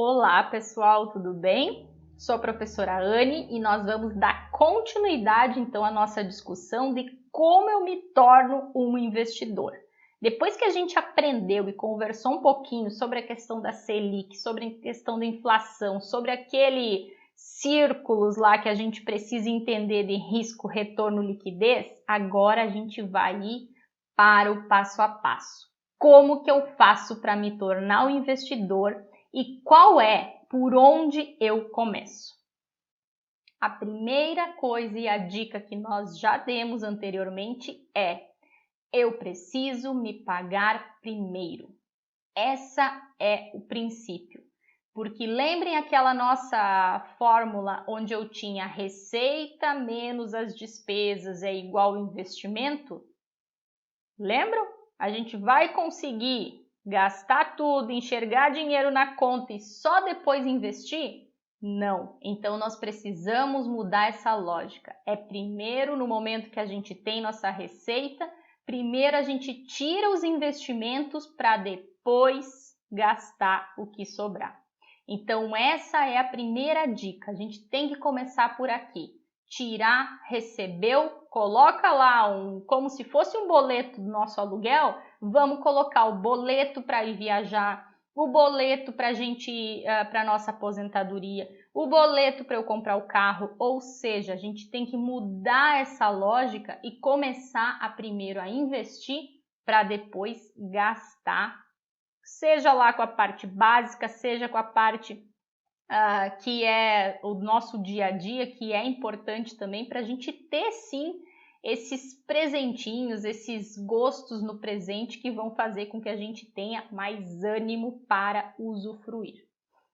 Olá pessoal, tudo bem? Sou a professora Anne e nós vamos dar continuidade então à nossa discussão de como eu me torno um investidor. Depois que a gente aprendeu e conversou um pouquinho sobre a questão da Selic, sobre a questão da inflação, sobre aquele círculos lá que a gente precisa entender de risco, retorno, liquidez, agora a gente vai ir para o passo a passo. Como que eu faço para me tornar um investidor? E qual é por onde eu começo? A primeira coisa e a dica que nós já demos anteriormente é: eu preciso me pagar primeiro. Essa é o princípio. Porque lembrem aquela nossa fórmula onde eu tinha receita menos as despesas é igual investimento? Lembram? A gente vai conseguir gastar tudo, enxergar dinheiro na conta e só depois investir? Não. Então nós precisamos mudar essa lógica. É primeiro, no momento que a gente tem nossa receita, primeiro a gente tira os investimentos para depois gastar o que sobrar. Então essa é a primeira dica. A gente tem que começar por aqui. Tirar, recebeu, coloca lá como se fosse um boleto do nosso aluguel, vamos colocar o boleto para ir viajar, o boleto para a gente, para nossa aposentadoria, o boleto para eu comprar o carro, ou seja, a gente tem que mudar essa lógica e começar a primeiro a investir para depois gastar, seja lá com a parte básica, seja com a parte que é o nosso dia a dia, que é importante também para a gente ter sim esses presentinhos, esses gostos no presente que vão fazer com que a gente tenha mais ânimo para usufruir.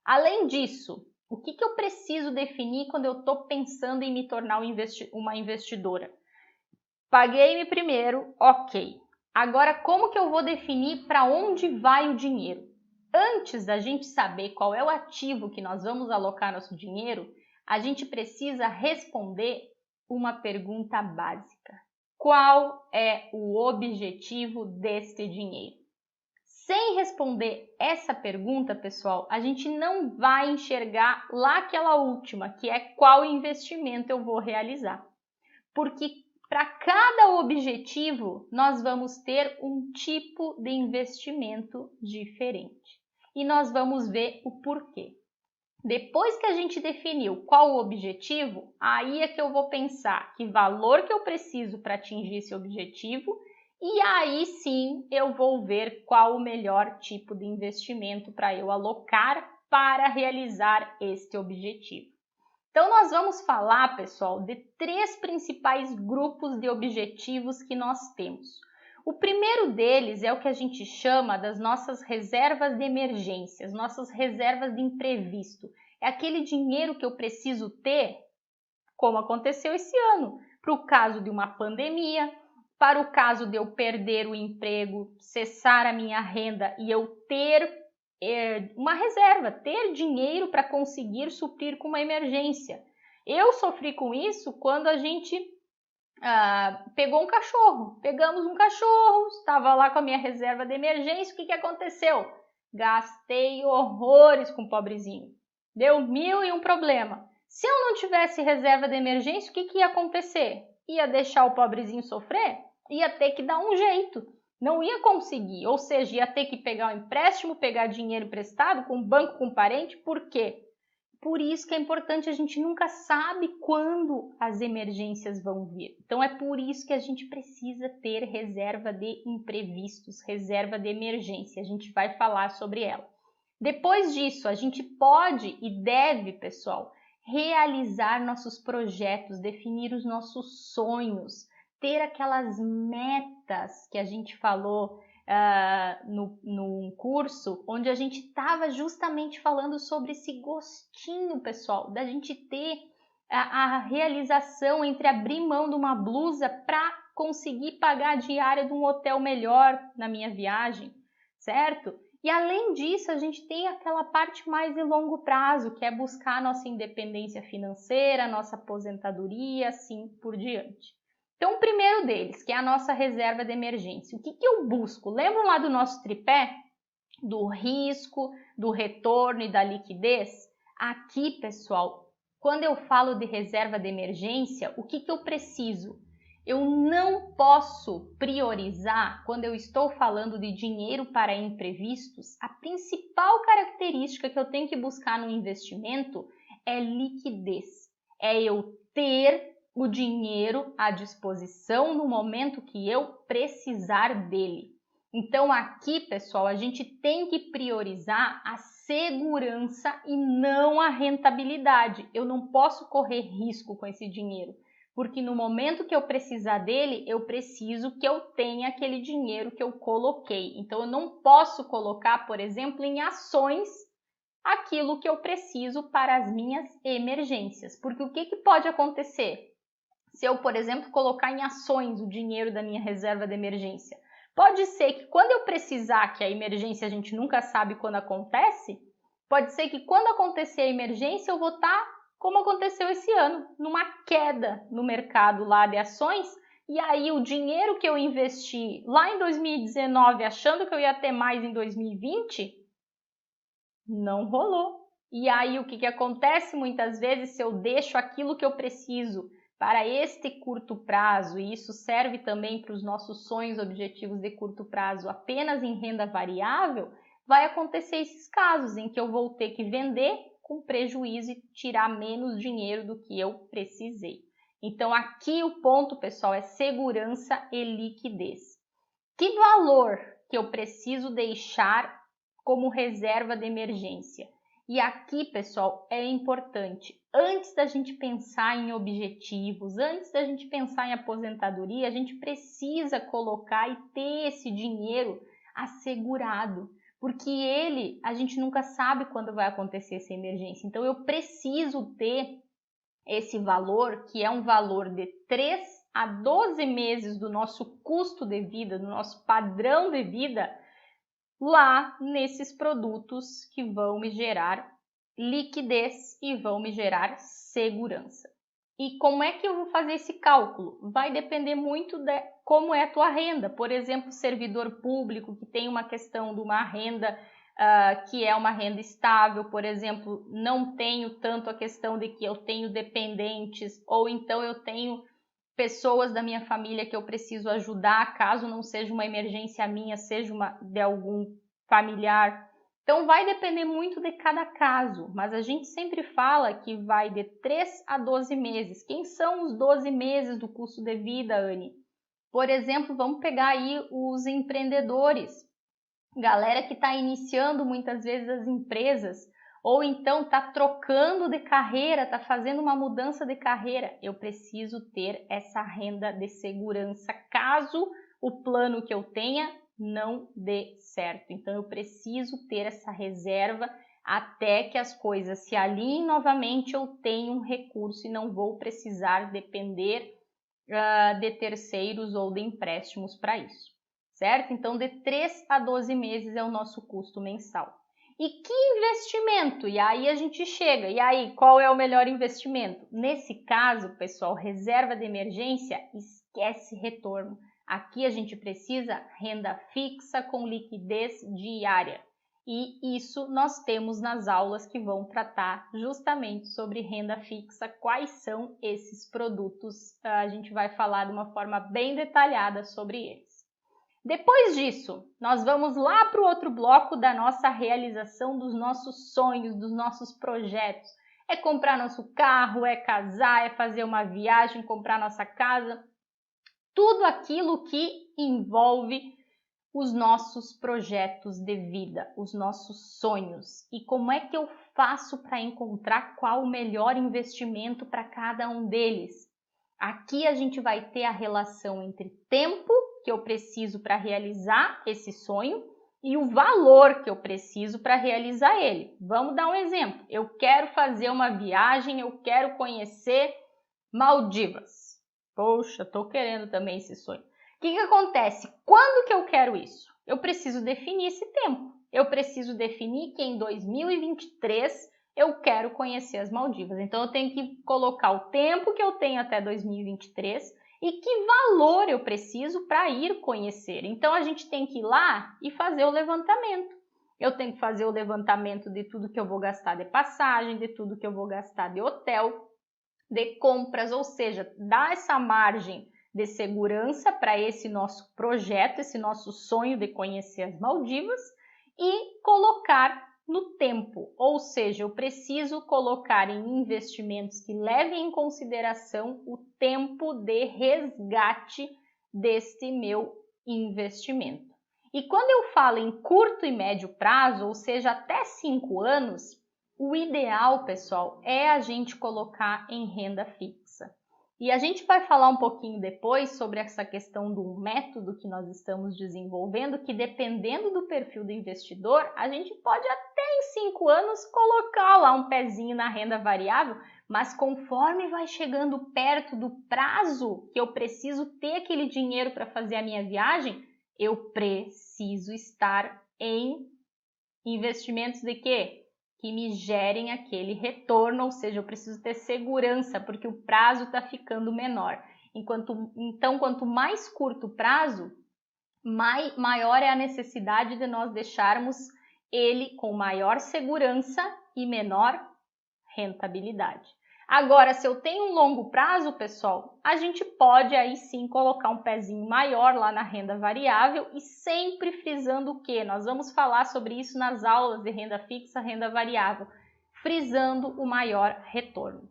Além disso, o que eu preciso definir quando eu estou pensando em me tornar uma investidora? Paguei-me primeiro, ok. Agora, como que eu vou definir para onde vai o dinheiro? Antes da gente saber qual é o ativo que nós vamos alocar nosso dinheiro, a gente precisa responder uma pergunta básica. Qual é o objetivo deste dinheiro? Sem responder essa pergunta, pessoal, a gente não vai enxergar lá aquela última, que é qual investimento eu vou realizar. Porque para cada objetivo, nós vamos ter um tipo de investimento diferente. E nós vamos ver o porquê. Depois que a gente definiu qual o objetivo, aí é que eu vou pensar que valor que eu preciso para atingir esse objetivo e aí sim eu vou ver qual o melhor tipo de investimento para eu alocar para realizar este objetivo. Então, nós vamos falar, pessoal, de 3 principais grupos de objetivos que nós temos. O primeiro deles é o que a gente chama das nossas reservas de emergência, as nossas reservas de imprevisto. É aquele dinheiro que eu preciso ter, como aconteceu esse ano, para o caso de uma pandemia, para o caso de eu perder o emprego, cessar a minha renda e eu ter uma reserva, ter dinheiro para conseguir suprir com uma emergência. Eu sofri com isso quando a gente pegou um cachorro. Pegamos um cachorro, estava lá com a minha reserva de emergência, o que aconteceu? Gastei horrores com o pobrezinho. Deu 1001 problema. Se eu não tivesse reserva de emergência, o que ia acontecer? Ia deixar o pobrezinho sofrer? Ia ter que dar um jeito. Não ia conseguir, ou seja, ia ter que pegar um empréstimo, pegar dinheiro emprestado com um banco, com um parente. Por quê? Por isso que é importante, a gente nunca sabe quando as emergências vão vir. Então é por isso que a gente precisa ter reserva de imprevistos, reserva de emergência. A gente vai falar sobre ela. Depois disso, a gente pode e deve, pessoal, realizar nossos projetos, definir os nossos sonhos, ter aquelas metas que a gente falou no curso, onde a gente estava justamente falando sobre esse gostinho, pessoal, da gente ter a realização entre abrir mão de uma blusa para conseguir pagar a diária de um hotel melhor na minha viagem, certo? E além disso, a gente tem aquela parte mais de longo prazo, que é buscar a nossa independência financeira, a nossa aposentadoria, assim por diante. Então, o primeiro deles, que é a nossa reserva de emergência. O que eu busco? Lembram lá do nosso tripé? do risco, do retorno e da liquidez? Aqui, pessoal, quando eu falo de reserva de emergência, o que eu preciso? Eu não posso priorizar, quando eu estou falando de dinheiro para imprevistos, a principal característica que eu tenho que buscar no investimento é liquidez. É eu ter o dinheiro à disposição no momento que eu precisar dele. Então aqui, pessoal, a gente tem que priorizar a segurança e não a rentabilidade. Eu não posso correr risco com esse dinheiro, porque no momento que eu precisar dele, eu preciso que eu tenha aquele dinheiro que eu coloquei. Então eu não posso colocar, por exemplo, em ações aquilo que eu preciso para as minhas emergências. Porque o que pode acontecer? Se eu, por exemplo, colocar em ações o dinheiro da minha reserva de emergência, pode ser que quando eu precisar, que a emergência a gente nunca sabe quando acontece, pode ser que quando acontecer a emergência eu vou estar, como aconteceu esse ano, numa queda no mercado lá de ações, e aí o dinheiro que eu investi lá em 2019 achando que eu ia ter mais em 2020, não rolou. E aí o que acontece muitas vezes se eu deixo aquilo que eu preciso para este curto prazo, e isso serve também para os nossos sonhos, objetivos de curto prazo apenas em renda variável, vai acontecer esses casos em que eu vou ter que vender com prejuízo e tirar menos dinheiro do que eu precisei. Então aqui o ponto, pessoal, é segurança e liquidez. Que valor que eu preciso deixar como reserva de emergência? E aqui, pessoal, é importante, antes da gente pensar em objetivos, antes da gente pensar em aposentadoria, a gente precisa colocar e ter esse dinheiro assegurado, porque a gente nunca sabe quando vai acontecer essa emergência. Então, eu preciso ter esse valor, que é um valor de 3 a 12 meses do nosso custo de vida, do nosso padrão de vida, lá nesses produtos que vão me gerar liquidez e vão me gerar segurança. E como é que eu vou fazer esse cálculo? Vai depender muito de como é a tua renda. Por exemplo, servidor público que tem uma questão de uma renda que é uma renda estável, por exemplo, não tenho tanto a questão de que eu tenho dependentes ou então eu tenho pessoas da minha família que eu preciso ajudar, caso não seja uma emergência minha, seja de algum familiar. Então vai depender muito de cada caso, mas a gente sempre fala que vai de 3 a 12 meses. Quem são os 12 meses do custo de vida, Anne? Por exemplo, vamos pegar aí os empreendedores, galera que está iniciando muitas vezes as empresas, ou então está trocando de carreira, está fazendo uma mudança de carreira. Eu preciso ter essa renda de segurança caso o plano que eu tenha não dê certo. Então eu preciso ter essa reserva até que as coisas se alinhem novamente, eu tenho um recurso e não vou precisar depender de terceiros ou de empréstimos para isso, certo? Então de 3 a 12 meses é o nosso custo mensal. E que investimento? E aí a gente chega, e aí qual é o melhor investimento? Nesse caso, pessoal, reserva de emergência, esquece retorno. Aqui a gente precisa renda fixa com liquidez diária. E isso nós temos nas aulas que vão tratar justamente sobre renda fixa, quais são esses produtos. A gente vai falar de uma forma bem detalhada sobre eles. Depois disso, nós vamos lá para o outro bloco da nossa realização dos nossos sonhos, dos nossos projetos. É comprar nosso carro, é casar, é fazer uma viagem, comprar nossa casa. Tudo aquilo que envolve os nossos projetos de vida, os nossos sonhos. E como é que eu faço para encontrar qual o melhor investimento para cada um deles? Aqui a gente vai ter a relação entre tempo que eu preciso para realizar esse sonho e o valor que eu preciso para realizar ele. Vamos dar um exemplo. Eu quero fazer uma viagem, eu quero conhecer Maldivas. Poxa, estou querendo também esse sonho. O que acontece? Quando que eu quero isso? Eu preciso definir esse tempo. Eu preciso definir que em 2023 eu quero conhecer as Maldivas. Então, eu tenho que colocar o tempo que eu tenho até 2023 e que valor eu preciso para ir conhecer. Então, a gente tem que ir lá e fazer o levantamento. eu tenho que fazer o levantamento de tudo que eu vou gastar de passagem, de tudo que eu vou gastar de hotel, de compras, ou seja, dar essa margem de segurança para esse nosso projeto, esse nosso sonho de conhecer as Maldivas e colocar no tempo, ou seja, eu preciso colocar em investimentos que levem em consideração o tempo de resgate deste meu investimento. E quando eu falo em curto e médio prazo, ou seja, até 5 anos, o ideal, pessoal, é a gente colocar em renda fixa. E a gente vai falar um pouquinho depois sobre essa questão do método que nós estamos desenvolvendo, que dependendo do perfil do investidor, a gente pode até em 5 anos colocar lá um pezinho na renda variável, mas conforme vai chegando perto do prazo que eu preciso ter aquele dinheiro para fazer a minha viagem, eu preciso estar em investimentos de quê? Que me gerem aquele retorno, ou seja, eu preciso ter segurança, porque o prazo está ficando menor. Então, quanto mais curto o prazo, maior é a necessidade de nós deixarmos ele com maior segurança e menor rentabilidade. Agora, se eu tenho um longo prazo, pessoal, a gente pode aí sim colocar um pezinho maior lá na renda variável e sempre frisando o quê? Nós vamos falar sobre isso nas aulas de renda fixa, renda variável, frisando o maior retorno.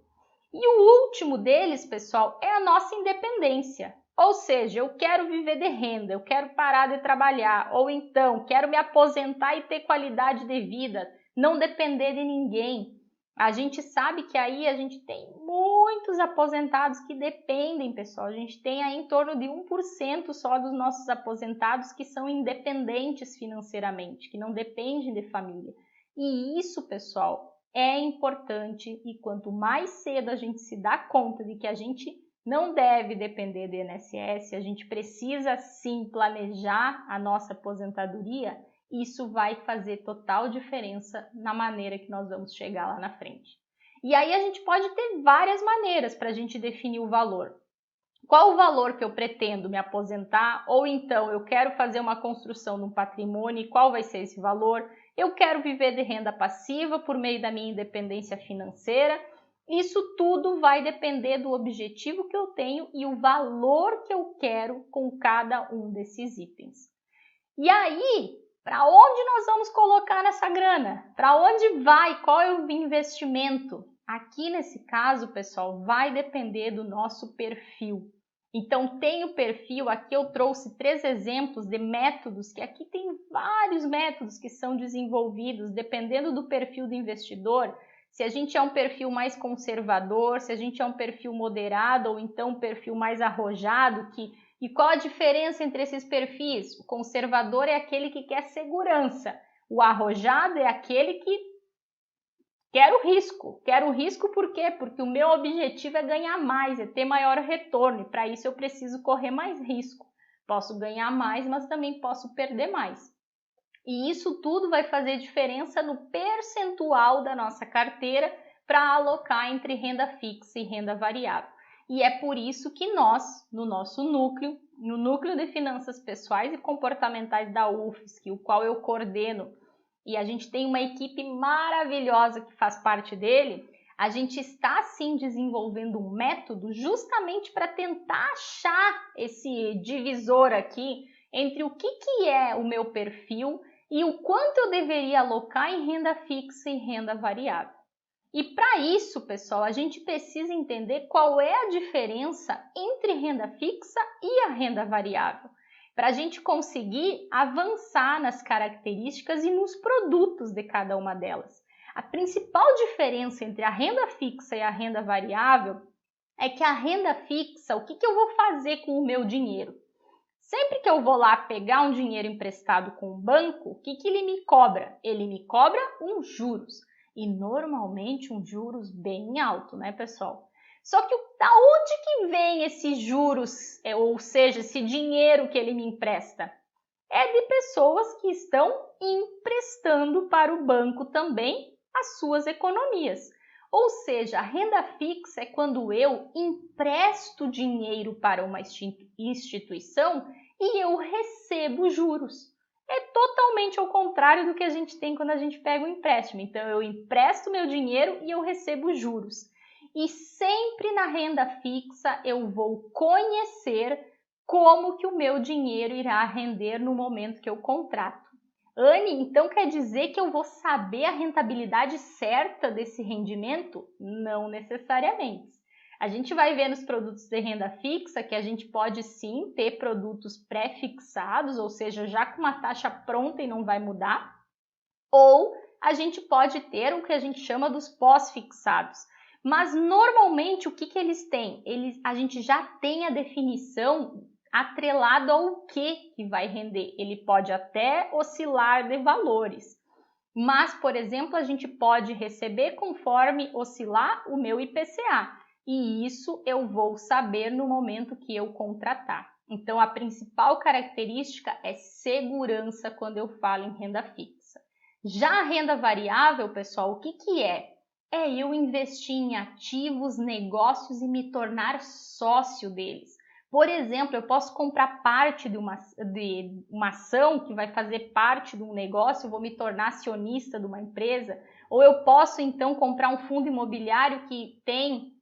E o último deles, pessoal, é a nossa independência. Ou seja, eu quero viver de renda, eu quero parar de trabalhar, ou então quero me aposentar e ter qualidade de vida, não depender de ninguém. A gente sabe que aí a gente tem muitos aposentados que dependem, pessoal. A gente tem aí em torno de 1% só dos nossos aposentados que são independentes financeiramente, que não dependem de família. E isso, pessoal, é importante e quanto mais cedo a gente se dá conta de que a gente não deve depender do INSS, a gente precisa sim planejar a nossa aposentadoria, isso vai fazer total diferença na maneira que nós vamos chegar lá na frente. E aí a gente pode ter várias maneiras para a gente definir o valor. Qual o valor que eu pretendo me aposentar? Ou então eu quero fazer uma construção de um patrimônio e qual vai ser esse valor? Eu quero viver de renda passiva por meio da minha independência financeira. Isso tudo vai depender do objetivo que eu tenho e o valor que eu quero com cada um desses itens. E aí, para onde nós vamos colocar essa grana? Para onde vai? Qual é o investimento? Aqui nesse caso, pessoal, vai depender do nosso perfil. Então, tem o perfil, aqui eu trouxe 3 exemplos de métodos, que aqui tem vários métodos que são desenvolvidos, dependendo do perfil do investidor. Se a gente é um perfil mais conservador, se a gente é um perfil moderado ou então um perfil mais arrojado, E qual a diferença entre esses perfis? O conservador é aquele que quer segurança. O arrojado é aquele que quer o risco. Quer o risco por quê? Porque o meu objetivo é ganhar mais, é ter maior retorno. E para isso eu preciso correr mais risco. Posso ganhar mais, mas também posso perder mais. E isso tudo vai fazer diferença no percentual da nossa carteira para alocar entre renda fixa e renda variável. E é por isso que nós, no nosso núcleo, no Núcleo de Finanças Pessoais e Comportamentais da UFSC, o qual eu coordeno, e a gente tem uma equipe maravilhosa que faz parte dele, a gente está sim desenvolvendo um método justamente para tentar achar esse divisor aqui entre o que é o meu perfil e o quanto eu deveria alocar em renda fixa e renda variável. E para isso, pessoal, a gente precisa entender qual é a diferença entre renda fixa e a renda variável, para a gente conseguir avançar nas características e nos produtos de cada uma delas. A principal diferença entre a renda fixa e a renda variável é que a renda fixa, o que eu vou fazer com o meu dinheiro? Sempre que eu vou lá pegar um dinheiro emprestado com o banco, o que ele me cobra? Ele me cobra uns juros. E normalmente um juros bem alto, né, pessoal? Só que da onde que vem esses juros, ou seja, esse dinheiro que ele me empresta? É de pessoas que estão emprestando para o banco também as suas economias. Ou seja, a renda fixa é quando eu empresto dinheiro para uma instituição e eu recebo juros. é totalmente ao contrário do que a gente tem quando a gente pega um empréstimo. Então, eu empresto meu dinheiro e eu recebo juros. E sempre na renda fixa eu vou conhecer como que o meu dinheiro irá render no momento que eu contrato. Anne, então quer dizer que eu vou saber a rentabilidade certa desse rendimento? Não necessariamente. A gente vai ver nos produtos de renda fixa que a gente pode sim ter produtos pré-fixados, ou seja, já com uma taxa pronta e não vai mudar, ou a gente pode ter o que a gente chama dos pós-fixados. Mas normalmente o que eles têm? A gente já tem a definição atrelado ao que vai render. Ele pode até oscilar de valores. Mas, por exemplo, a gente pode receber conforme oscilar o meu IPCA. E isso eu vou saber no momento que eu contratar. Então, a principal característica é segurança quando eu falo em renda fixa. Já a renda variável, pessoal, o que é? É eu investir em ativos, negócios e me tornar sócio deles. Por exemplo, eu posso comprar parte de uma ação que vai fazer parte de um negócio, eu vou me tornar acionista de uma empresa, ou eu posso então comprar um fundo imobiliário que tem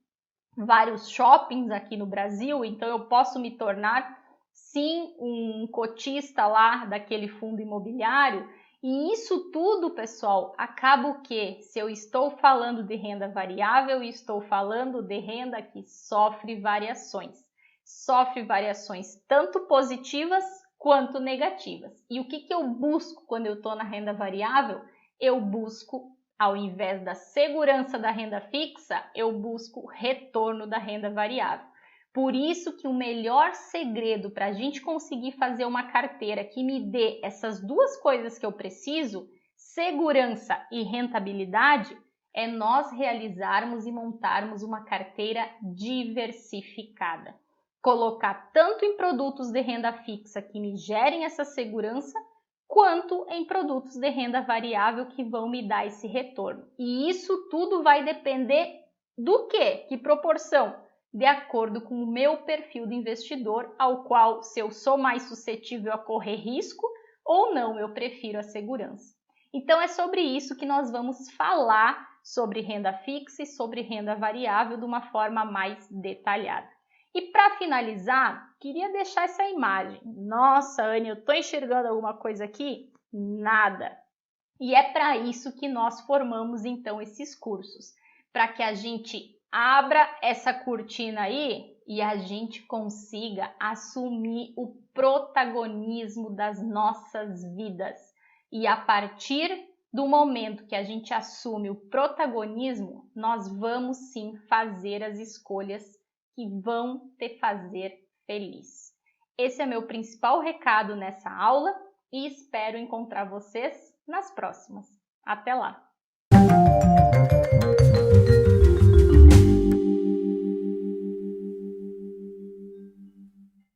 vários shoppings aqui no Brasil, então eu posso me tornar sim um cotista lá daquele fundo imobiliário. E isso tudo, pessoal, acaba o quê? Se eu estou falando de renda variável, estou falando de renda que sofre variações. Sofre variações tanto positivas quanto negativas. E o que eu busco quando eu estou na renda variável? Eu busco, ao invés da segurança da renda fixa, eu busco retorno da renda variável. Por isso que o melhor segredo para a gente conseguir fazer uma carteira que me dê essas duas coisas que eu preciso, segurança e rentabilidade, é nós realizarmos e montarmos uma carteira diversificada. Colocar tanto em produtos de renda fixa que me gerem essa segurança, quanto em produtos de renda variável que vão me dar esse retorno. E isso tudo vai depender do quê? Que proporção? De acordo com o meu perfil de investidor, ao qual, se eu sou mais suscetível a correr risco ou não, eu prefiro a segurança. Então, é sobre isso que nós vamos falar sobre renda fixa e sobre renda variável de uma forma mais detalhada. E para finalizar, queria deixar essa imagem. Nossa, Anne, eu estou enxergando alguma coisa aqui? Nada. E é para isso que nós formamos então esses cursos, para que a gente abra essa cortina aí e a gente consiga assumir o protagonismo das nossas vidas. E a partir do momento que a gente assume o protagonismo, nós vamos sim fazer as escolhas que vão te fazer feliz. Esse é meu principal recado nessa aula e espero encontrar vocês nas próximas. Até lá!